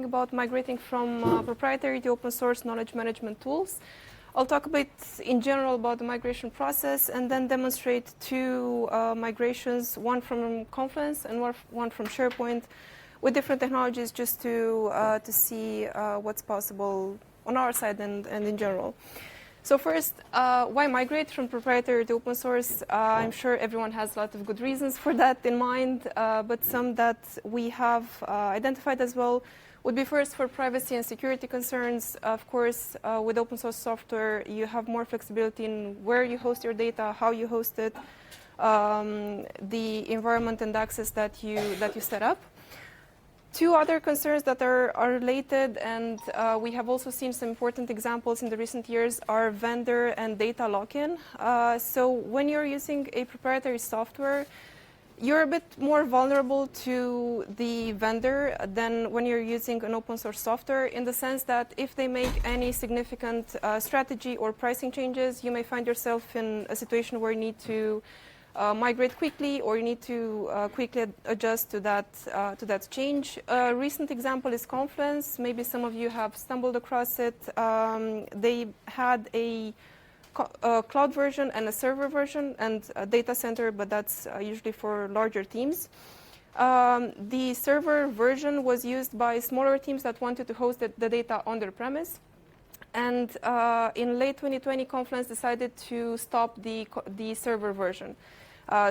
talking about migrating from proprietary to open source knowledge management tools. I'll talk a bit in general about the migration process and then demonstrate two migrations, one from Confluence and one from SharePoint, with different technologies, just to see what's possible on our side and in general. So first, why migrate from proprietary to open source? I'm sure everyone has a lot of good reasons for that in mind, but some that we have identified as well would be first for privacy and security concerns. Of course, with open source software, you have more flexibility in where you host your data, how you host it, the environment and access that you set up. Two other concerns that are related, and we have also seen some important examples in the recent years, are vendor and data lock-in. So when you're using a proprietary software, you're a bit more vulnerable to the vendor than when you're using an open source software, in the sense that if they make any significant strategy or pricing changes, you may find yourself in a situation where you need to migrate quickly, or you need to quickly adjust to that change. A recent example is Confluence. Maybe some of you have stumbled across it. They had a cloud version and a server version and a data center, but that's usually for larger teams. The server version was used by smaller teams that wanted to host the data on their premise. And in late 2020, Confluence decided to stop the server version.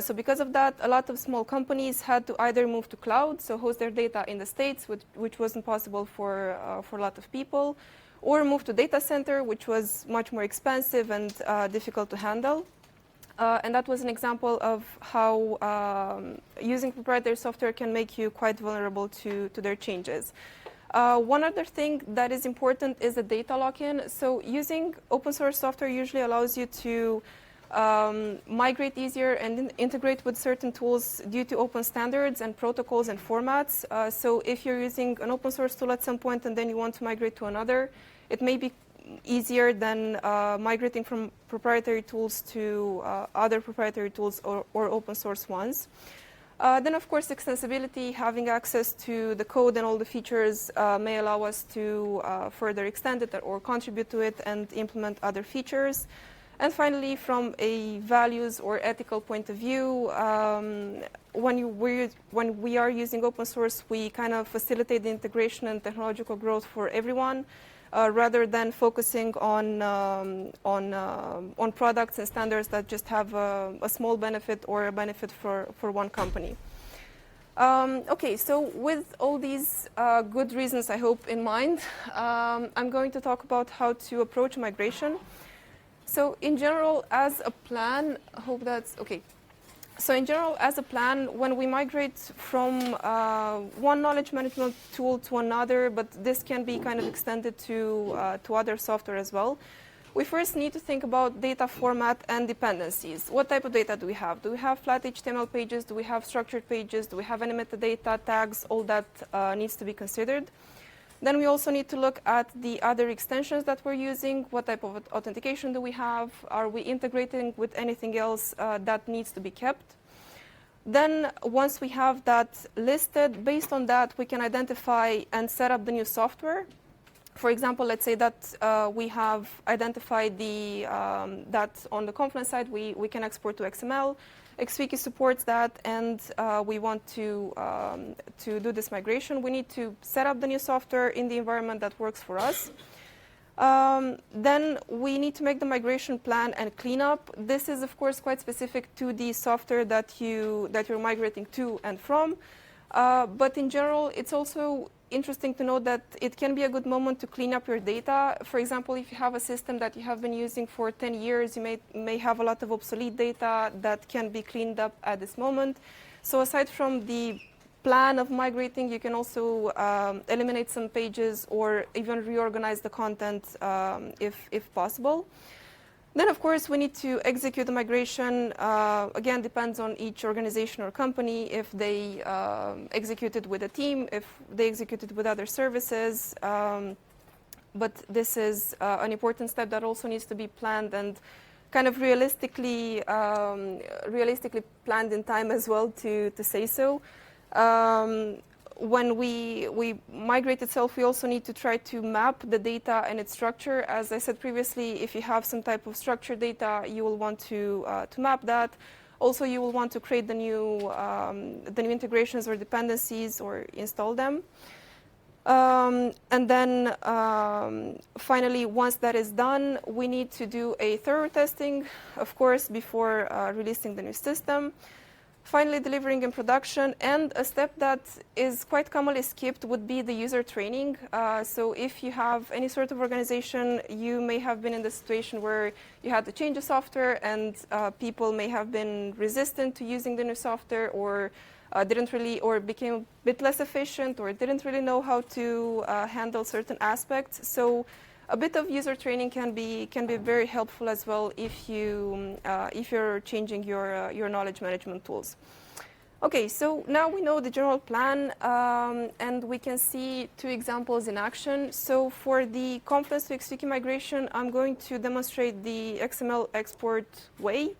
So because of that, a lot of small companies had to either move to cloud, so host their data in the States, which wasn't possible for a lot of people, or move to data center, which was much more expensive and difficult to handle. And that was an example of how using proprietary software can make you quite vulnerable to their changes. One other thing that is important is the data lock-in. So using open source software usually allows you to migrate easier and integrate with certain tools due to open standards and protocols and formats. So if you're using an open source tool at some point and then you want to migrate to another, it may be easier than migrating from proprietary tools to other proprietary tools or open source ones. Then, of course, extensibility, having access to the code and all the features may allow us to further extend it or contribute to it and implement other features. And finally, from a values or ethical point of view, when we are using open source, we kind of facilitate the integration and technological growth for everyone, rather than focusing on products and standards that just have a small benefit or a benefit for one company. Okay, so with all these good reasons, I hope, in mind, I'm going to talk about how to approach migration. So in general, as a plan, I hope that's okay. So in general, as a plan, when we migrate from one knowledge management tool to another, but this can be kind of extended to other software as well, we first need to think about data format and dependencies. What type of data do we have? Do we have flat HTML pages? Do we have structured pages? Do we have any metadata, tags? All that needs to be considered. Then we also need to look at the other extensions that we're using. What type of authentication do we have? Are we integrating with anything else that needs to be kept? Then once we have that listed, based on that, we can identify and set up the new software. For example, let's say that we have identified that on the Confluence side, we can export to XML. XWiki supports that, and we want to do this migration. We need to set up the new software in the environment that works for us. Then we need to make the migration plan and cleanup. This is, of course, quite specific to the software that you're migrating to and from. But in general, it's also interesting to know that it can be a good moment to clean up your data. For example, if you have a system that you have been using for 10 years, you may have a lot of obsolete data that can be cleaned up at this moment. So aside from the plan of migrating, you can also eliminate some pages or even reorganize the content if possible. Then, of course, we need to execute the migration. Again, depends on each organization or company, if they execute it with a team, if they execute it with other services. But this is an important step that also needs to be planned and kind of realistically planned in time as well, to say so. when we migrate itself, we also need to try to map the data and its structure. As I said previously, if you have some type of structured data, you will want to map that. Also, you will want to create the new integrations or dependencies or install them. And then finally, once that is done, we need to do a thorough testing, of course, before releasing the new system. Finally, delivering in production, and a step that is quite commonly skipped would be the user training. So if you have any sort of organization, you may have been in the situation where you had to change the software, and people may have been resistant to using the new software, or didn't really, or became a bit less efficient, or didn't really know how to handle certain aspects. So a bit of user training can be very helpful as well if you're changing your knowledge management tools. Okay, so now we know the general plan, and we can see two examples in action. So for the Confluence to XWiki migration, I'm going to demonstrate the XML export way.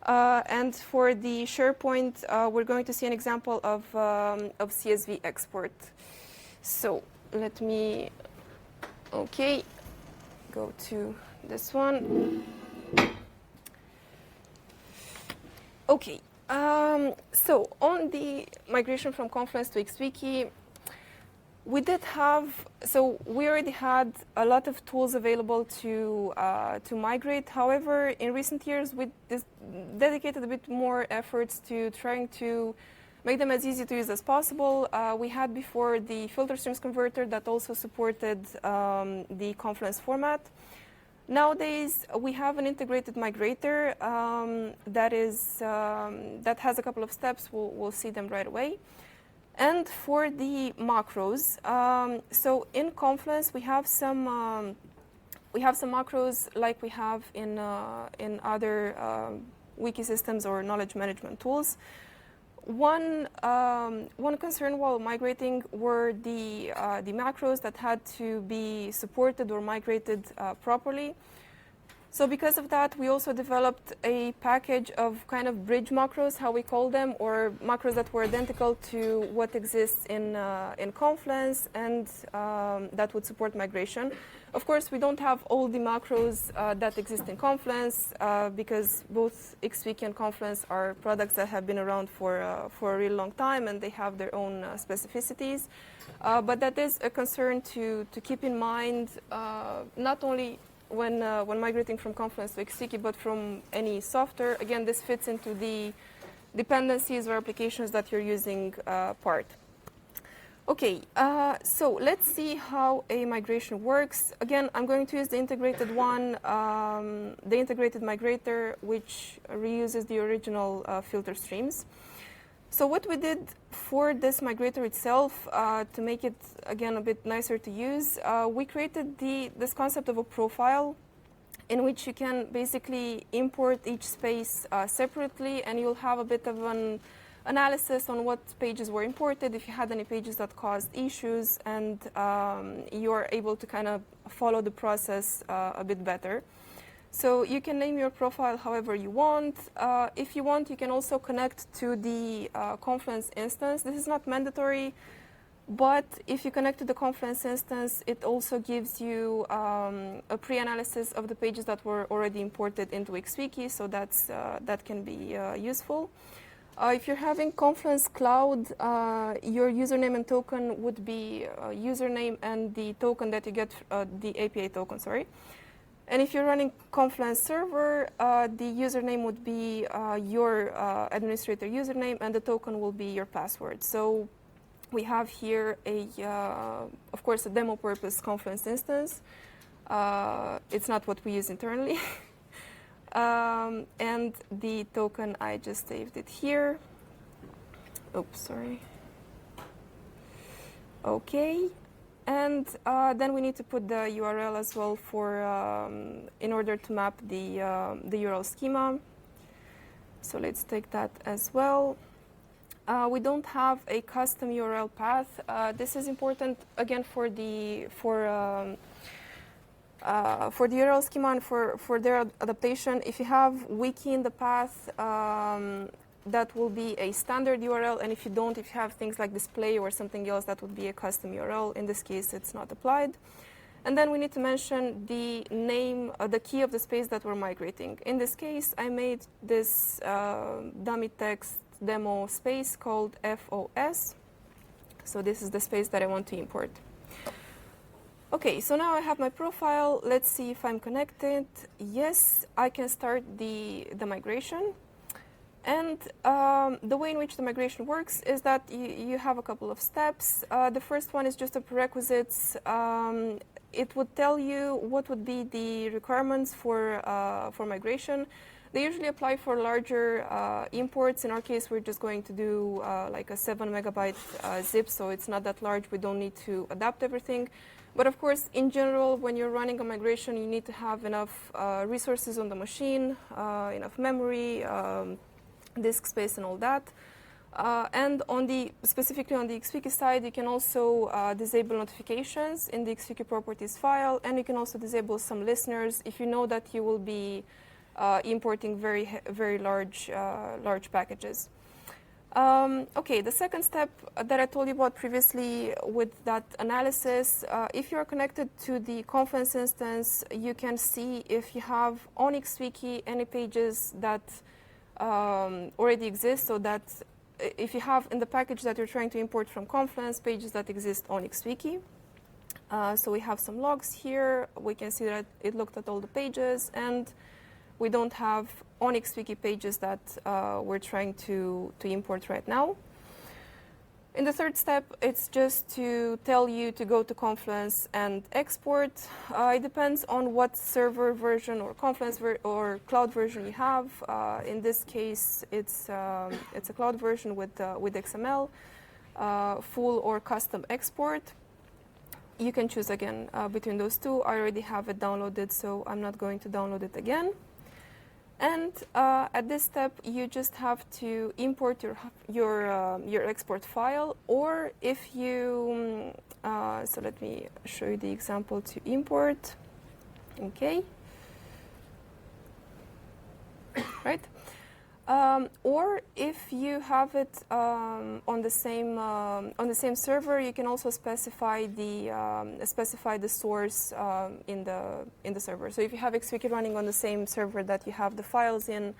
And for the SharePoint, we're going to see an example of CSV export. So let me, okay, go to this one. Okay, so on the migration from Confluence to XWiki, we already had a lot of tools available to migrate. However, in recent years, we dedicated a bit more efforts to trying to make them as easy to use as possible. We had before the filter streams converter that also supported the Confluence format. Nowadays, we have an integrated migrator that has a couple of steps. We'll see them right away. And for the macros, so in Confluence we have some macros like we have in other wiki systems or knowledge management tools. One concern while migrating were the macros that had to be supported or migrated properly. So because of that, we also developed a package of kind of bridge macros, how we call them, or macros that were identical to what exists in Confluence and that would support migration. Of course, we don't have all the macros that exist in Confluence because both XWiki and Confluence are products that have been around for a really long time, and they have their own specificities. But that is a concern to keep in mind, not only when migrating from Confluence to XWiki, but from any software. Again, this fits into the dependencies or applications that you're using part. Okay, so let's see how a migration works. Again, I'm going to use the integrated one, the integrated migrator, which reuses the original filter streams. So what we did for this migrator itself, to make it, again, a bit nicer to use, we created this concept of a profile in which you can basically import each space separately, and you'll have a bit of an analysis on what pages were imported, if you had any pages that caused issues, and you're able to kind of follow the process a bit better. So you can name your profile however you want. If you want, you can also connect to the Confluence instance. This is not mandatory, but if you connect to the Confluence instance, it also gives you a pre-analysis of the pages that were already imported into XWiki, so that can be useful. If you're having Confluence Cloud, your username and token would be username and the token that you get, the API token, sorry. And if you're running Confluence Server, the username would be your administrator username, and the token will be your password. So we have here of course, a demo purpose Confluence instance. It's not what we use internally. And the token, I just saved it here. Oops, sorry. Okay. And then we need to put the URL as well in order to map the URL schema. So let's take that as well. We don't have a custom URL path. This is important again for the URL schema and for their adaptation. If you have wiki in the path, that will be a standard URL, and if you don't, if you have things like display or something else, that would be a custom URL. In this case, it's not applied. And then we need to mention the name, the key of the space that we're migrating. In this case, I made this dummy text demo space called FOS. So this is the space that I want to import. Okay, so now I have my profile. Let's see if I'm connected. Yes, I can start the migration. And the way in which the migration works is that you have a couple of steps. The first one is just a prerequisites. It would tell you what would be the requirements for migration. They usually apply for larger imports. In our case, we're just going to do like a 7 megabyte zip, so it's not that large. We don't need to adapt everything. But of course, in general, when you're running a migration, you need to have enough resources on the machine, enough memory, disk space, and all that. And specifically on the XWiki side, you can also disable notifications in the XWiki properties file, and you can also disable some listeners if you know that you will be importing very large packages. Okay, the second step that I told you about previously with that analysis, if you're connected to the Confluence instance, you can see if you have on XWiki any pages that already exist, so that if you have in the package that you're trying to import from Confluence, pages that exist on XWiki. So we have some logs here. We can see that it looked at all the pages, and we don't have on XWiki pages that we're trying to import right now. In the third step, it's just to tell you to go to Confluence and export. It depends on what server version or Confluence or cloud version you have. In this case, it's a cloud version with XML, full or custom export. You can choose again between those two. I already have it downloaded, so I'm not going to download it again. And at this step, you just have to import your export file, or if you, so let me show you the example to import. Okay. Right. Or if you have it on the same server, you can also specify the source in the server. So if you have XWiki running on the same server that you have the files in,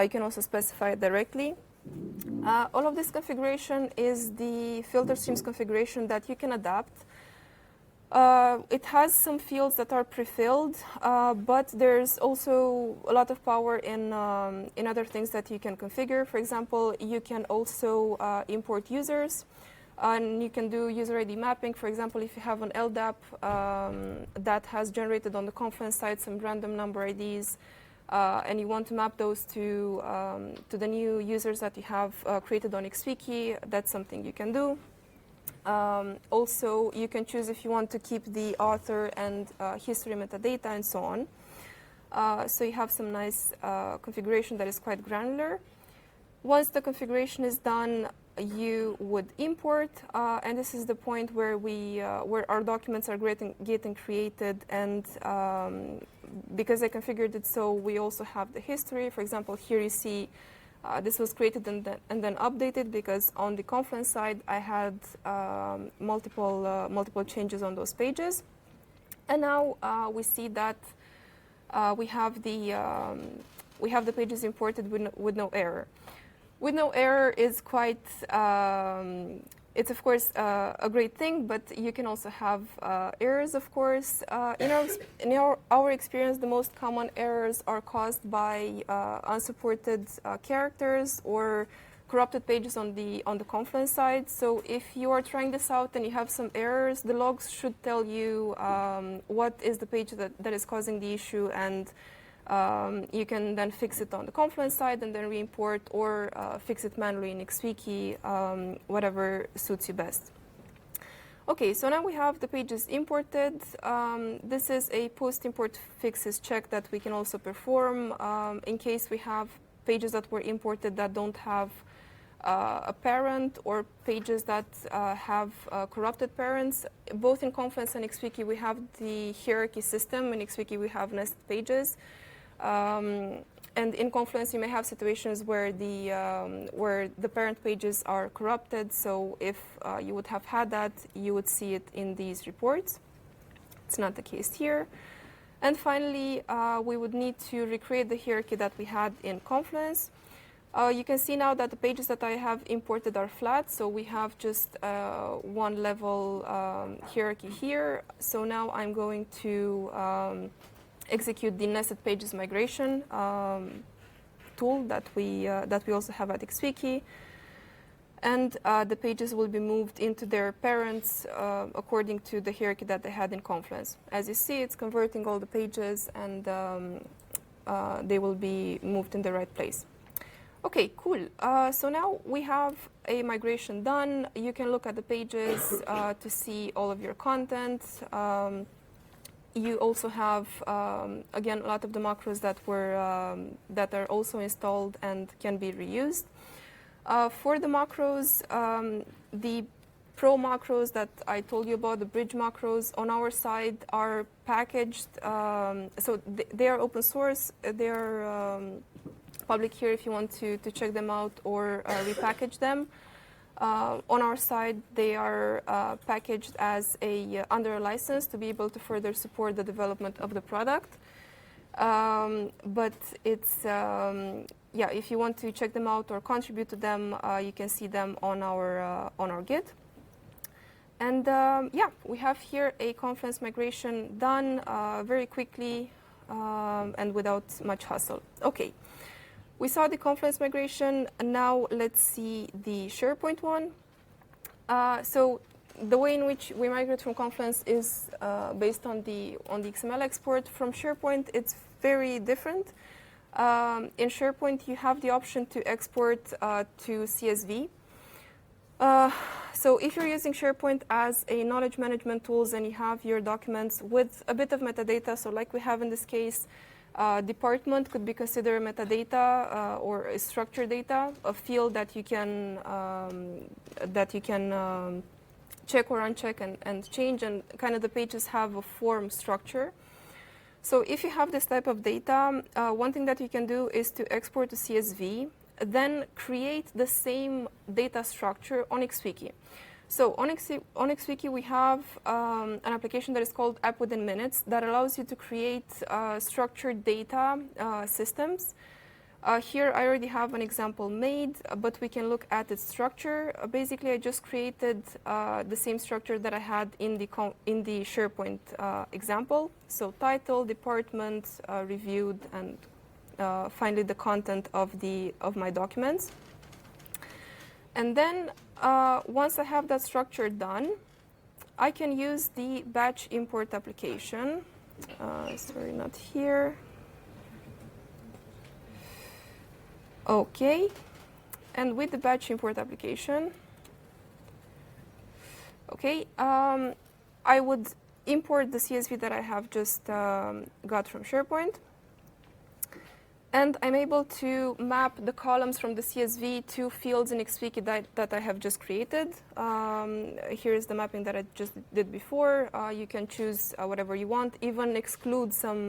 you can also specify it directly. All of this configuration is the filter streams configuration that you can adapt. It has some fields that are pre-filled, but there's also a lot of power in other things that you can configure. For example, you can also import users, and you can do user ID mapping. For example, if you have an LDAP that has generated on the Confluence side some random number IDs, and you want to map those to the new users that you have created on XWiki, that's something you can do. Also, you can choose if you want to keep the author and history metadata and so on. So you have some nice configuration that is quite granular. Once the configuration is done, you would import, and this is the point where where our documents are getting created, and because I configured it so we also have the history. For example, here you see this was created and then updated, because on the Confluence side I had multiple changes on those pages, and now we see that we have the pages imported with no error. With no error is quite, it's of course a great thing, but you can also have errors, of course. In our experience, the most common errors are caused by unsupported characters or corrupted pages on the Confluence side. So if you are trying this out and you have some errors, the logs should tell you what is the page that is causing the issue, and you can then fix it on the Confluence side and then re-import, or fix it manually in XWiki, whatever suits you best. Okay, so now we have the pages imported. This is a post-import fixes check that we can also perform in case we have pages that were imported that don't have a parent, or pages that have corrupted parents. Both in Confluence and XWiki, we have the hierarchy system. In XWiki, we have nested pages. And in Confluence, you may have situations where the parent pages are corrupted. So if you would have had that, you would see it in these reports. It's not the case here. And finally, we would need to recreate the hierarchy that we had in Confluence. You can see now that the pages that I have imported are flat, so we have just one level hierarchy here. So now I'm going to execute the nested pages migration tool that we also have at XWiki. And the pages will be moved into their parents according to the hierarchy that they had in Confluence. As you see, it's converting all the pages, and they will be moved in the right place. Okay, cool. So now we have a migration done. You can look at the pages to see all of your content. You also have, again, a lot of the macros that are also installed and can be reused. For the macros, the pro macros that I told you about, the bridge macros, on our side are packaged. So they are open source. They are public here if you want to check them out or repackage them. On our side, they are packaged as under a license to be able to further support the development of the product. But it's, if you want to check them out or contribute to them, you can see them on our Git. And we have here a Confluence migration done very quickly and without much hassle. Okay. We saw the Confluence migration, and now let's see the SharePoint one. So the way in which we migrate from Confluence is based on the XML export. From SharePoint, it's very different. In SharePoint, you have the option to export to CSV. So if you're using SharePoint as a knowledge management tools and you have your documents with a bit of metadata, so like we have in this case, department could be considered metadata or a structured data, a field that you can check or uncheck and change, and kind of the pages have a form structure. So if you have this type of data, one thing that you can do is to export to CSV, then create the same data structure on XWiki. So on XWiki, we have an application that is called App Within Minutes that allows you to create structured data systems. Here, I already have an example made, but we can look at its structure. Basically, I just created the same structure that I had in the SharePoint example. So title, department, reviewed, and finally the content of my documents. And then once I have that structure done, I can use the batch import application. Sorry, not here. Okay. And with the batch import application, okay, I would import the CSV that I have just got from SharePoint. And I'm able to map the columns from the CSV to fields in XWiki that I have just created. Here's the mapping that I just did before. You can choose whatever you want, even exclude some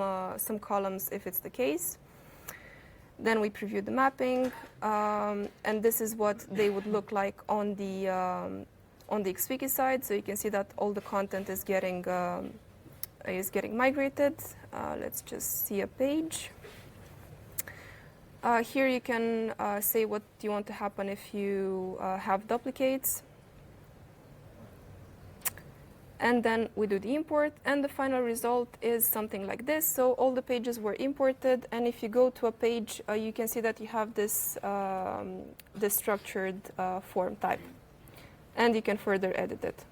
columns if it's the case. Then we preview the mapping, and this is what they would look like on the XWiki side. So you can see that all the content is getting migrated. Let's just see a page. Here you can say what you want to happen if you have duplicates. And then we do the import, and the final result is something like this. So all the pages were imported, and if you go to a page, you can see that you have this structured form type. And you can further edit it.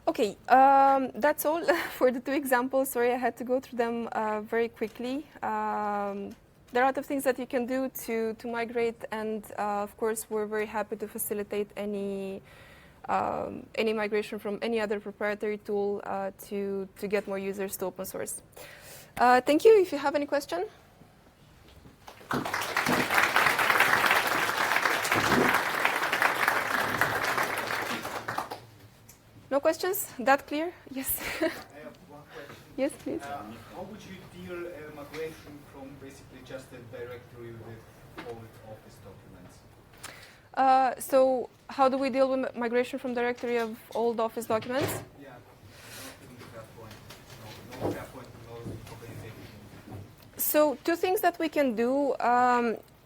Okay, that's all for the two examples. Sorry, I had to go through them very quickly. There are a lot of things that you can do to migrate, and of course, we're very happy to facilitate any migration from any other proprietary tool to get more users to open source. Thank you. If you have any question. No questions? That clear? Yes. I have one question. Yes, please. How would you deal migration from basically just a directory with old Office documents? So how do we deal with migration from directory of old Office documents? Yeah, no SharePoint, no organization. So two things that we can do.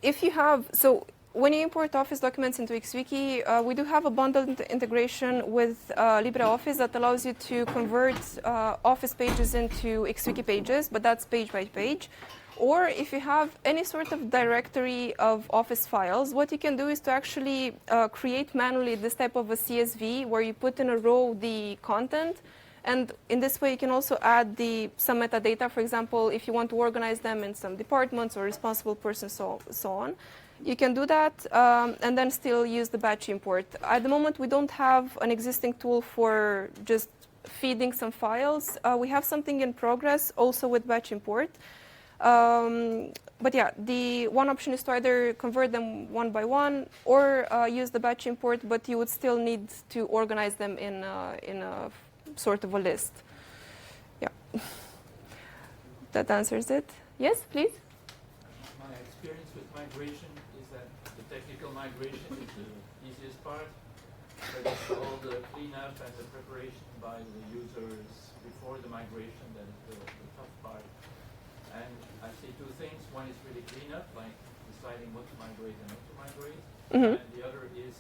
If you have, so when you import Office documents into XWiki, we do have a bundled integration with LibreOffice that allows you to convert Office pages into XWiki pages, but that's page by page. Or if you have any sort of directory of Office files, what you can do is to actually create manually this type of a CSV where you put in a row the content. And in this way, you can also add some metadata. For example, if you want to organize them in some departments or responsible persons, so on. You can do that and then still use the batch import. At the moment, we don't have an existing tool for just feeding some files. We have something in progress also with batch import. But yeah, the one option is to either convert them one by one or use the batch import, but you would still need to organize them in a sort of a list. Yeah. That answers it. Yes, please? My experience with migration is that the technical migration is the easiest part, but it's all the cleanup and the preparation by the users before the migration that is the tough part. And I see two things. One is really cleanup, like deciding what to migrate and not to migrate. Mm-hmm. And the other is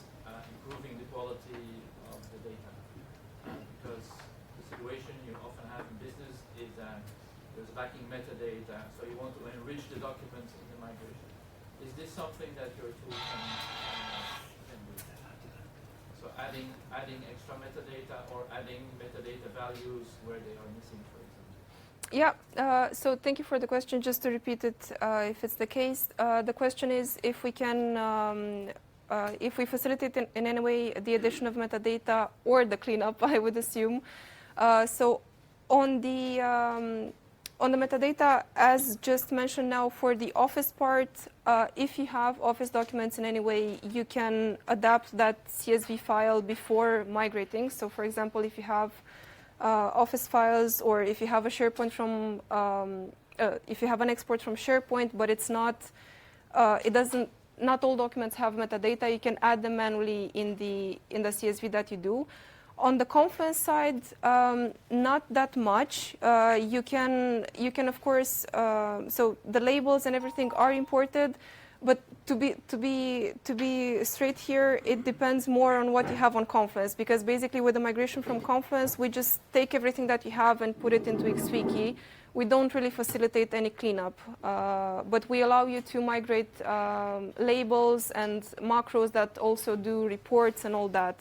improving the quality of the data. Because the situation you often have in business is that there's lacking metadata, so you want to enrich the documents in the migration. Is this something that your tool can do? So adding extra metadata or adding metadata values where they are missing, for example. Yeah, so thank you for the question. Just to repeat it, if it's the case, the question is if we can, if we facilitate in any way the addition of metadata or the cleanup, I would assume. So on the metadata, as just mentioned now, for the Office part, if you have Office documents in any way, you can adapt that CSV file before migrating. So for example, if you have Office files, or if you have a SharePoint from, if you have an export from SharePoint, but it's not, not all documents have metadata, you can add them manually in the CSV that you do. On the Confluence side, not that much. You can of course, so the labels and everything are imported. But to be straight here, it depends more on what you have on Confluence, because basically with the migration from Confluence, we just take everything that you have and put it into XWiki. We don't really facilitate any cleanup, but we allow you to migrate labels and macros that also do reports and all that.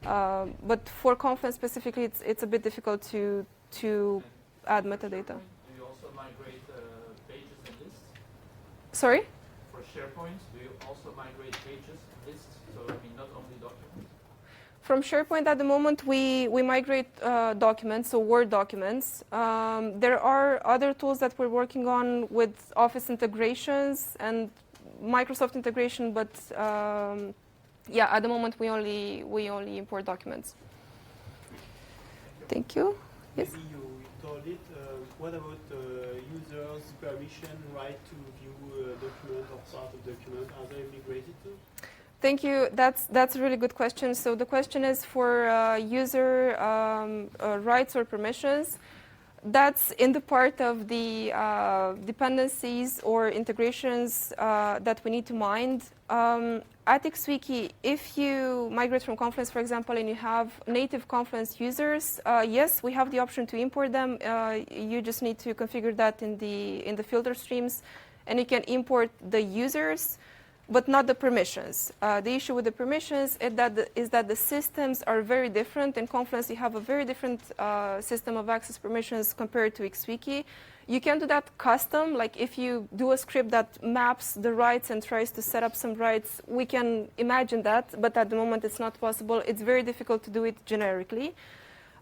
But for Confluence specifically, it's a bit difficult to add metadata. Do you also migrate pages and lists? Sorry? SharePoint, do you also migrate pages, lists, so I mean not only documents? From SharePoint at the moment, we migrate documents, so Word documents. There are other tools that we're working on with Office integrations and Microsoft integration, but yeah, at the moment we only import documents. Thank you. Yes? Maybe you told it. What about users' permission, right to view a document or part of document? Are they migrated to? Thank you. That's a really good question. So the question is for user rights or permissions. That's in the part of the dependencies or integrations that we need to mind. At XWiki, if you migrate from Confluence, for example, and you have native Confluence users, yes, we have the option to import them. You just need to configure that in the filter streams, and you can import the users, but not the permissions. The issue with the permissions is that the systems are very different. In Confluence, you have a very different system of access permissions compared to XWiki. You can do that custom, like if you do a script that maps the rights and tries to set up some rights, we can imagine that, but at the moment it's not possible. It's very difficult to do it generically.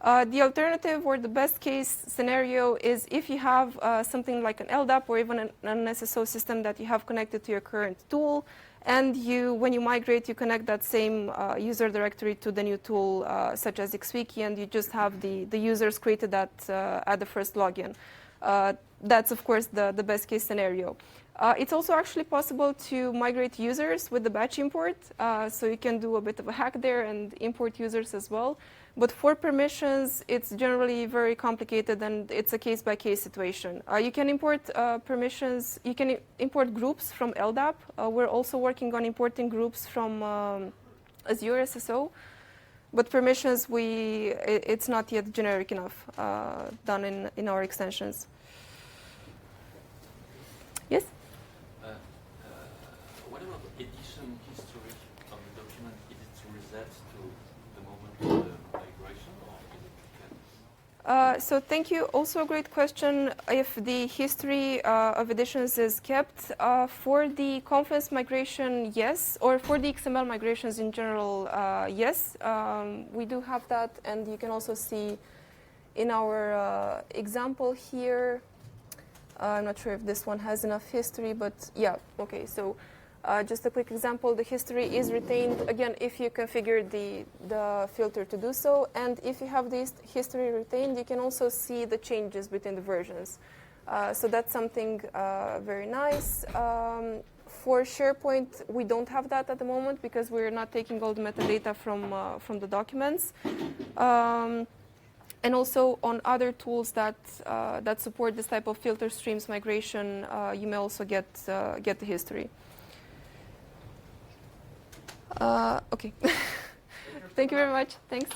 The alternative or the best case scenario is if you have something like an LDAP or even an SSO system that you have connected to your current tool, and when you migrate, you connect that same user directory to the new tool, such as XWiki, and you just have the users created at the first login. That's, of course, the best case scenario. It's also actually possible to migrate users with the batch import, so you can do a bit of a hack there and import users as well. But for permissions, it's generally very complicated, and it's a case-by-case situation. You can import permissions. You can import groups from LDAP. We're also working on importing groups from Azure SSO. But permissions, it's not yet generic enough done in our extensions. Yes? What about edition history of the document? Is it reset to the moment of the migration, or is it kept? So thank you. Also a great question. If the history of editions is kept for the Confluence migration, yes, or for the XML migrations in general, yes. We do have that, and you can also see in our example here. I'm not sure if this one has enough history, but yeah, okay. So just a quick example, the history is retained, again, if you configure the filter to do so. And if you have this history retained, you can also see the changes between the versions. So that's something very nice. For SharePoint, we don't have that at the moment because we're not taking all the metadata from the documents. And also on other tools that support this type of filter streams migration, you may also get the history. Okay. Thank you very much. Thanks.